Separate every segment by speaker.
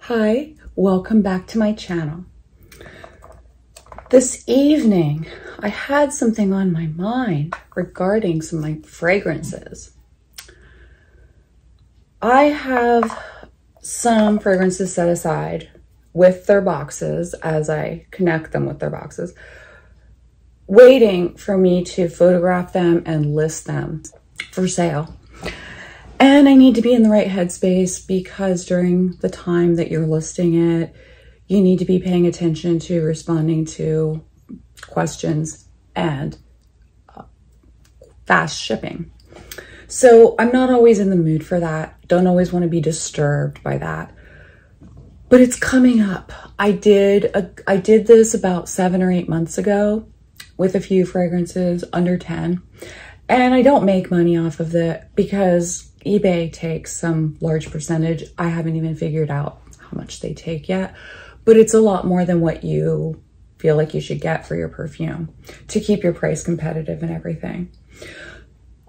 Speaker 1: Hi, welcome back to my channel. This evening, I had something on my mind regarding some of my fragrances. I have some fragrances set aside with their boxes as I connect them with their boxes, waiting for me to photograph them and list them for sale. And I need to be in the right headspace because during the time that you're listing it, you need to be paying attention to responding to questions and fast shipping. So I'm not always in the mood for that. Don't always want to be disturbed by that. But it's coming up. I did this about 7 or 8 months ago with a few fragrances under 10. And I don't make money off of it because eBay takes some large percentage. I haven't even figured out how much they take yet, but it's a lot more than what you feel like you should get for your perfume to keep your price competitive and everything.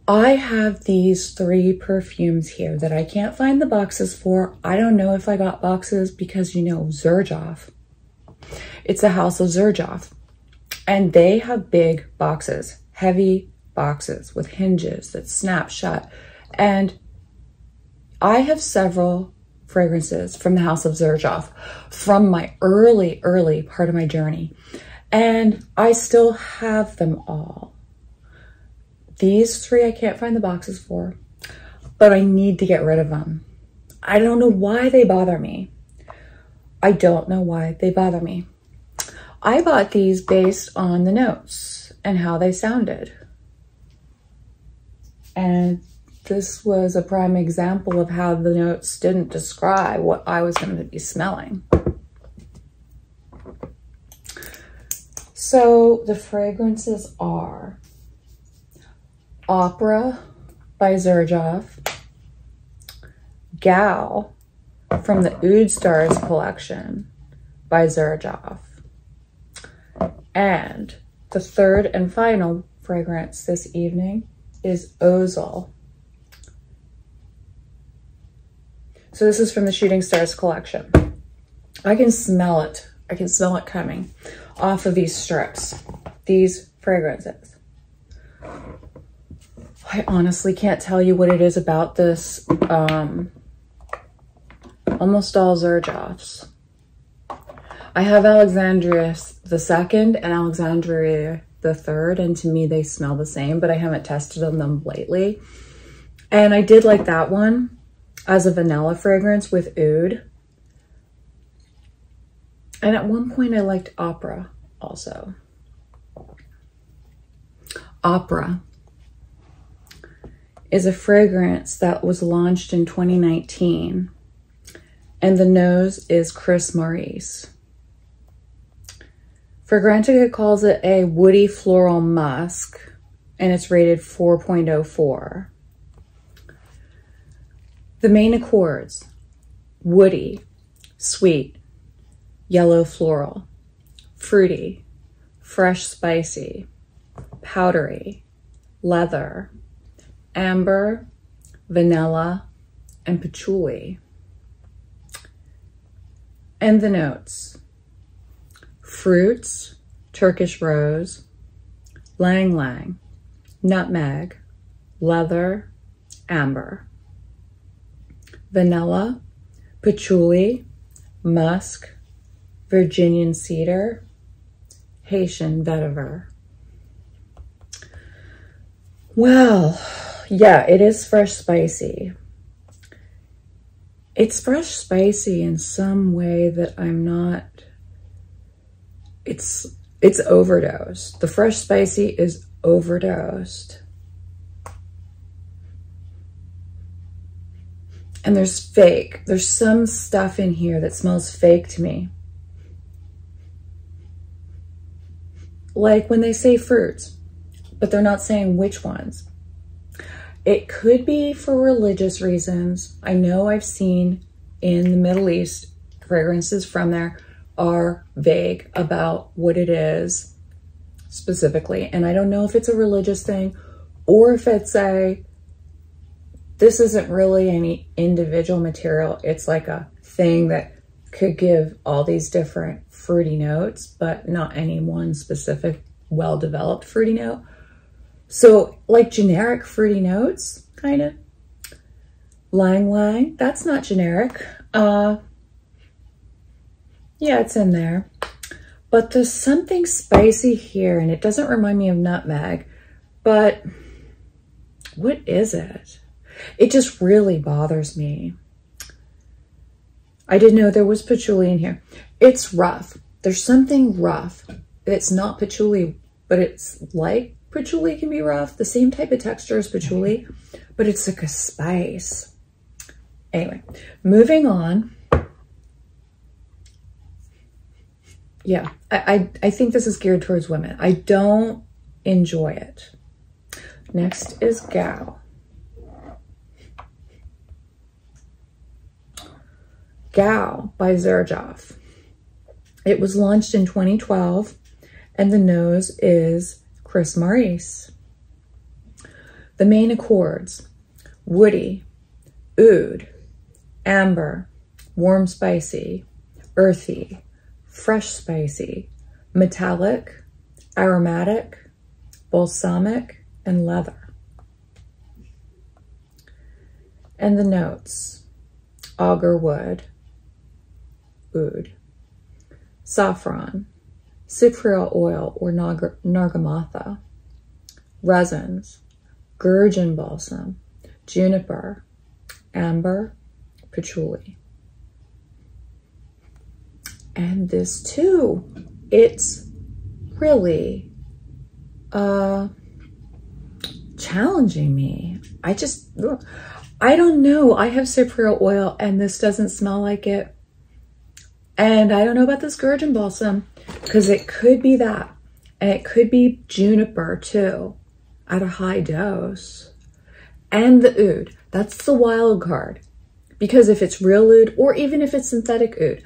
Speaker 1: I have these 3 perfumes here that I can't find the boxes for. I don't know if I got boxes because, you know, Xerjoff. It's the house of Xerjoff. And they have big boxes, heavy boxes with hinges that snap shut. And I have several fragrances from the house of Xerjoff from my early part of my journey. And I still have them all. These 3 I can't find the boxes for, but I need to get rid of them. I don't know why they bother me. I don't know why they bother me. I bought these based on the notes and how they sounded. And this was a prime example of how the notes didn't describe what I was going to be smelling. So the fragrances are Opera by Xerjoff, Gal from the Oud Stars collection by Xerjoff, and the third and final fragrance this evening is Oesel. So this is from the Shooting Stars collection. I can smell it. I can smell it coming off of these strips, these fragrances. I honestly can't tell you what it is about this. Almost all Xerjoffs. I have Alexandria II and Alexandria III, and to me they smell the same, but I haven't tested them lately. And I did like that one as a vanilla fragrance with Oud. And at one point I liked Opera also. Opera is a fragrance that was launched in 2019, and the nose is Chris Maurice. Fragrantica calls it a Woody Floral Musk, and it's rated 4.04. The main accords: woody, sweet, yellow floral, fruity, fresh spicy, powdery, leather, amber, vanilla, and patchouli. And the notes: fruits, Turkish rose, lang lang, nutmeg, leather, amber. Vanilla, patchouli, musk, Virginian cedar, Haitian vetiver. Well, yeah, it is fresh spicy. It's fresh spicy in some way that I'm not, it's overdosed. The fresh spicy is overdosed. And there's fake. There's some stuff in here that smells fake to me. Like when they say fruits, but they're not saying which ones. It could be for religious reasons. I know I've seen in the Middle East, fragrances from there are vague about what it is specifically. And I don't know if it's a religious thing or if it's this isn't really any individual material. It's like a thing that could give all these different fruity notes, but not any one specific well-developed fruity note. So like generic fruity notes, kind of. Lang Lang, that's not generic. Yeah, it's in there. But there's something spicy here, and it doesn't remind me of nutmeg, but what is it? It just really bothers me. I didn't know there was patchouli in here. It's rough. There's something rough. It's not patchouli, but it's like patchouli can be rough. The same type of texture as patchouli, but it's like a spice. Anyway, moving on. Yeah, I think this is geared towards women. I don't enjoy it. Next is Gal. Gal by Xerjoff. It was launched in 2012, and the nose is Chris Maurice. The main accords: woody, oud, amber, warm spicy, earthy, fresh spicy, metallic, aromatic, balsamic, and leather. And the notes: auger wood, oud, saffron, cypriol oil or nargamatha, resins, gurgeon balsam, juniper, amber, patchouli. And this too, it's really challenging me. I don't know. I have cypriol oil and this doesn't smell like it. And I don't know about this gurgeon balsam because it could be that. And it could be juniper too at a high dose. And the oud, that's the wild card. Because if it's real oud or even if it's synthetic oud,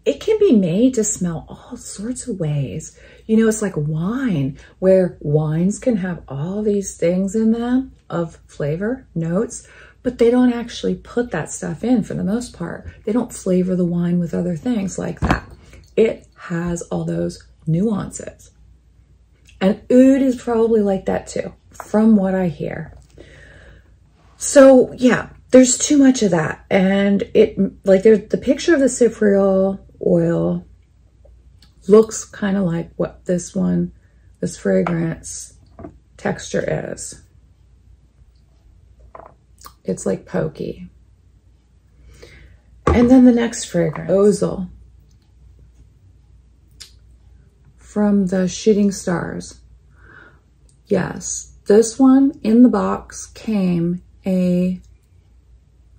Speaker 1: it can be made to smell all sorts of ways. You know, it's like wine, where wines can have all these things in them of flavor, notes, but they don't actually put that stuff in for the most part. They don't flavor the wine with other things like that. It has all those nuances. And oud is probably like that too, from what I hear. So yeah, there's too much of that. And it, like, there's the picture of the cypriol oil looks kind of like what this fragrance texture is. It's like pokey. And then the next fragrance, Oesel, from the Shooting Stars. Yes, this one in the box came a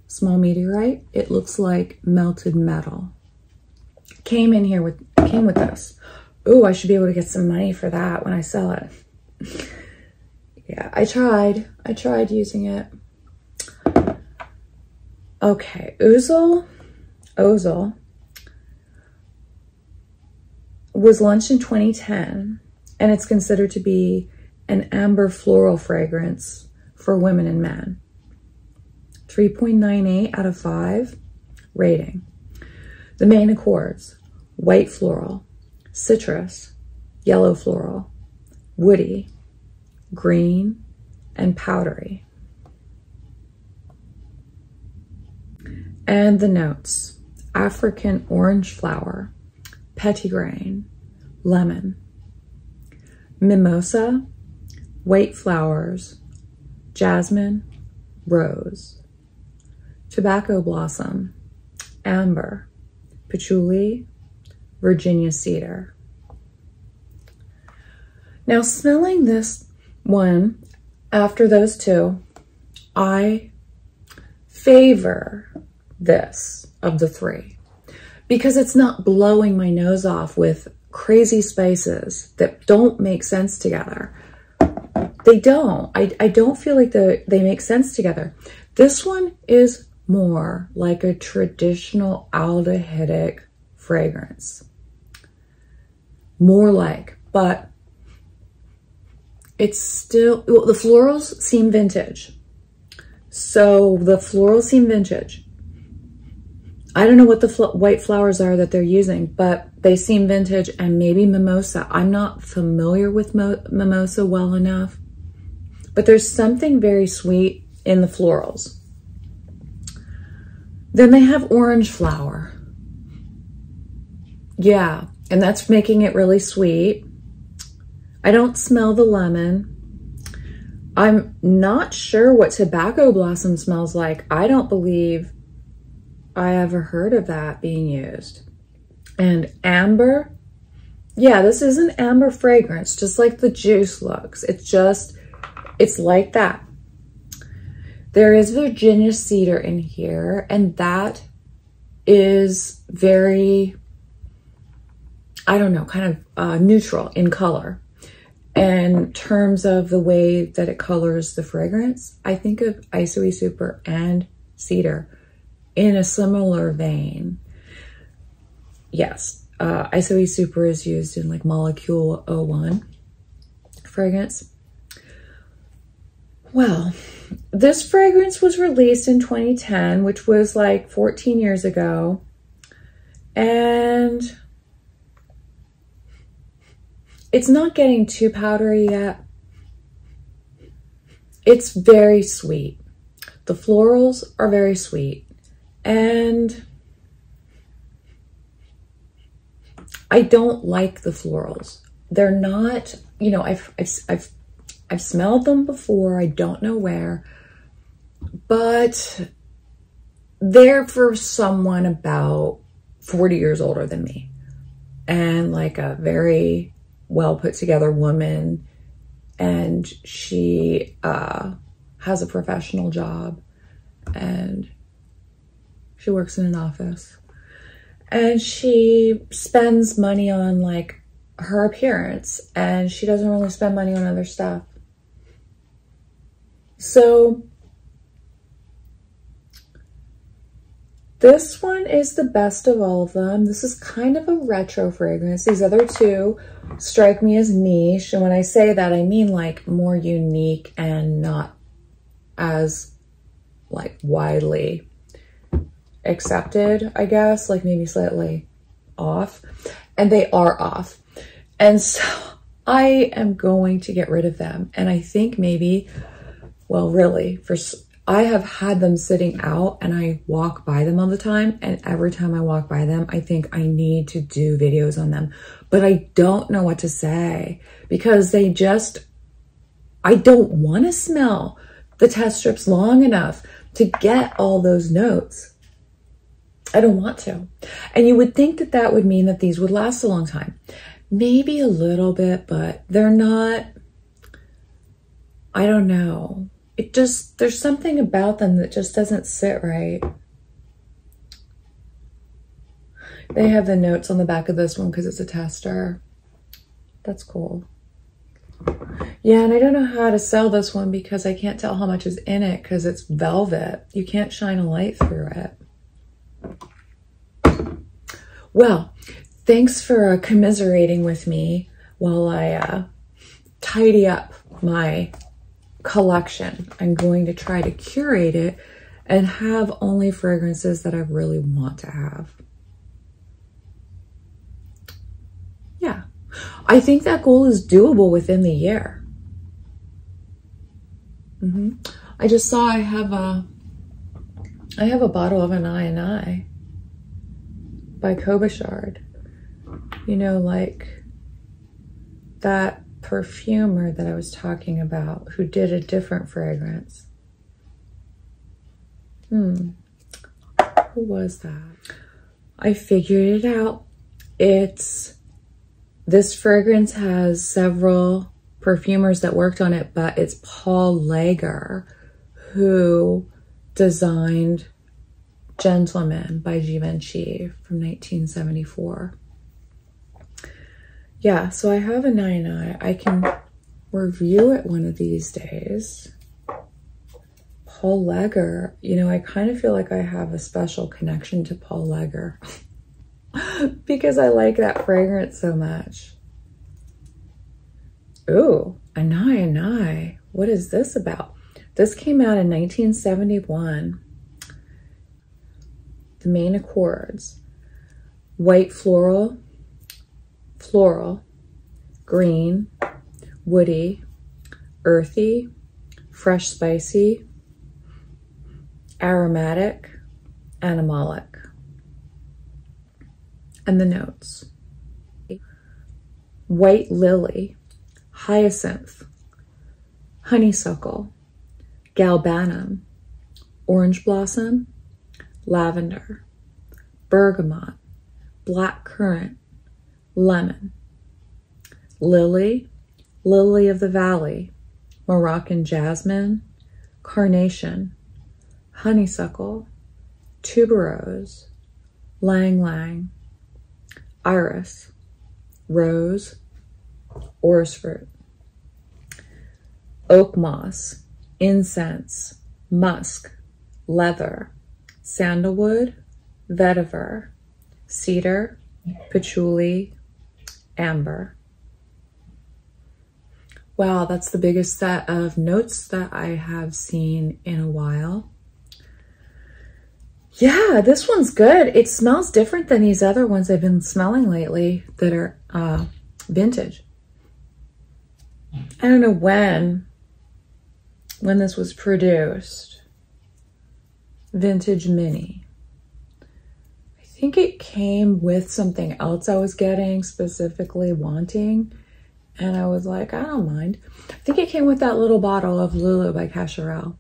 Speaker 1: small meteorite. It looks like melted metal. Came with this. Ooh, I should be able to get some money for that when I sell it. Yeah, I tried using it. Okay, Oesel was launched in 2010, and it's considered to be an amber floral fragrance for women and men. 3.98 out of 5 rating. The main accords: white floral, citrus, yellow floral, woody, green, and powdery. And the notes: African orange flower, petitgrain, lemon, mimosa, white flowers, jasmine, rose, tobacco blossom, amber, patchouli, Virginia cedar. Now, smelling this one after those two, I favor this of the three because it's not blowing my nose off with crazy spices that don't make sense together. They don't. I don't feel like they make sense together. This one is more like a traditional aldehydic fragrance. More like, but it's still, the florals seem vintage. So the florals seem vintage. I don't know what the white flowers are that they're using, but they seem vintage and maybe mimosa. I'm not familiar with mimosa well enough, but there's something very sweet in the florals. Then they have orange flower. Yeah, and that's making it really sweet. I don't smell the lemon. I'm not sure what tobacco blossom smells like. I don't believe I ever heard of that being used. And amber. Yeah, this is an amber fragrance, just like the juice looks. It's like that. There is Virginia cedar in here, and that is very, I don't know, kind of neutral in color. In terms of the way that it colors the fragrance, I think of Isoe Super and cedar in a similar vein. Yes, Isoe Super is used in like Molecule 01 fragrance. Well, this fragrance was released in 2010, which was like 14 years ago. And it's not getting too powdery yet. It's very sweet. The florals are very sweet. And I don't like the florals. They're not, you know, I've smelled them before. I don't know where, but they're for someone about 40 years older than me and like a very well put together woman. And she has a professional job and she works in an office and she spends money on like her appearance and she doesn't really spend money on other stuff. So this one is the best of all of them. This is kind of a retro fragrance. These other two strike me as niche. And when I say that, I mean like more unique and not as like widely accepted, I guess, like maybe slightly off. And they are off. And so I am going to get rid of them. And I think maybe, well, really, I have had them sitting out and I walk by them all the time. And every time I walk by them, I think I need to do videos on them. But I don't know what to say because I don't want to smell the test strips long enough to get all those notes. I don't want to. And you would think that that would mean that these would last a long time. Maybe a little bit, but they're not, I don't know. It just, there's something about them that just doesn't sit right. They have the notes on the back of this one because it's a tester. That's cool. Yeah, and I don't know how to sell this one because I can't tell how much is in it because it's velvet. You can't shine a light through it. Well, thanks for commiserating with me while I tidy up my collection. I'm going to try to curate it and have only fragrances that I really want to have. Yeah, I think that goal is doable within the year. I just saw I have a bottle of Anais Anais by Cobachard. You know, like that perfumer that I was talking about who did a different fragrance. Who was that? I figured it out. This fragrance has several perfumers that worked on it, but it's Paul Lager who designed Gentleman by Givenchy from 1974. Yeah, so I have a Anais Anais. I can review it one of these days. Paul Lager, you know, I kind of feel like I have a special connection to Paul Lager because I like that fragrance so much. Ooh, Anais Anais. What is this about? This came out in 1971. the main accords: white floral, floral, green, woody, earthy, fresh spicy, aromatic, animalic. And the notes: white lily, hyacinth, honeysuckle, galbanum, orange blossom, lavender, bergamot, black currant, lemon, lily, lily of the valley, Moroccan jasmine, carnation, honeysuckle, tuberose, lang lang, iris, rose, orris fruit, oak moss, incense, musk, leather, sandalwood, vetiver, cedar, patchouli, amber. Wow, that's the biggest set of notes that I have seen in a while. Yeah, this one's good. It smells different than these other ones I've been smelling lately that are vintage. I don't know when this was produced. Vintage mini. I think it came with something else I was getting, specifically wanting. And I was like, I don't mind. I think it came with that little bottle of Lulu by Cacharel.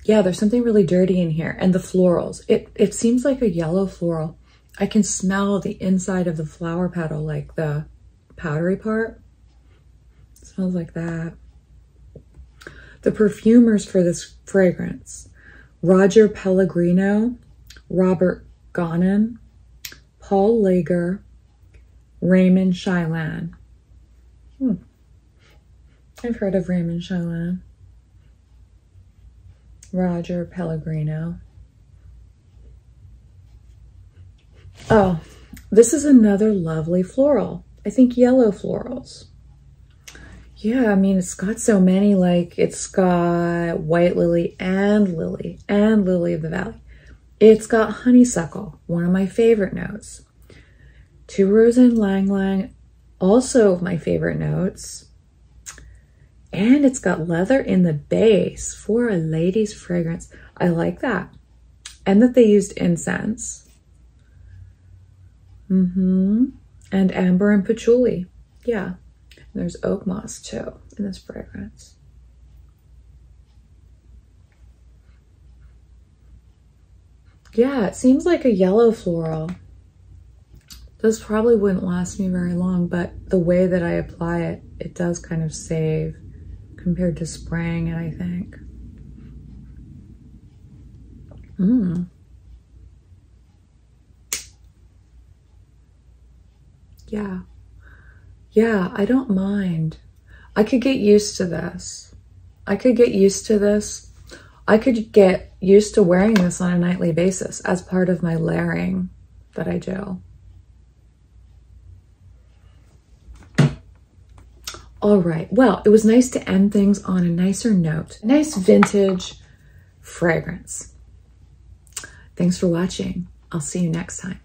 Speaker 1: Yeah, there's something really dirty in here. And the florals. It seems like a yellow floral. I can smell the inside of the flower petal, like the powdery part. It smells like that. The perfumers for this fragrance: Roger Pellegrino, Robert Gonnon, Paul Lager, Raymond Chaillan. I've heard of Raymond Chaillan. Roger Pellegrino. Oh, this is another lovely floral. I think yellow florals. Yeah, I mean, it's got so many, like it's got white lily and lily of the valley. It's got honeysuckle, one of my favorite notes. Tuberose and lang lang, also my favorite notes. And it's got leather in the base for a lady's fragrance. I like that. And that they used incense. And amber and patchouli. Yeah. And there's oak moss too in this fragrance. Yeah, it seems like a yellow floral. This probably wouldn't last me very long, but the way that I apply it, it does kind of save compared to spraying it, I think. Yeah. Yeah, I don't mind. I could get used to this. I could get used to this. I could get used to wearing this on a nightly basis as part of my layering that I do. All right, well, it was nice to end things on a nicer note. A nice vintage fragrance. Thanks for watching. I'll see you next time.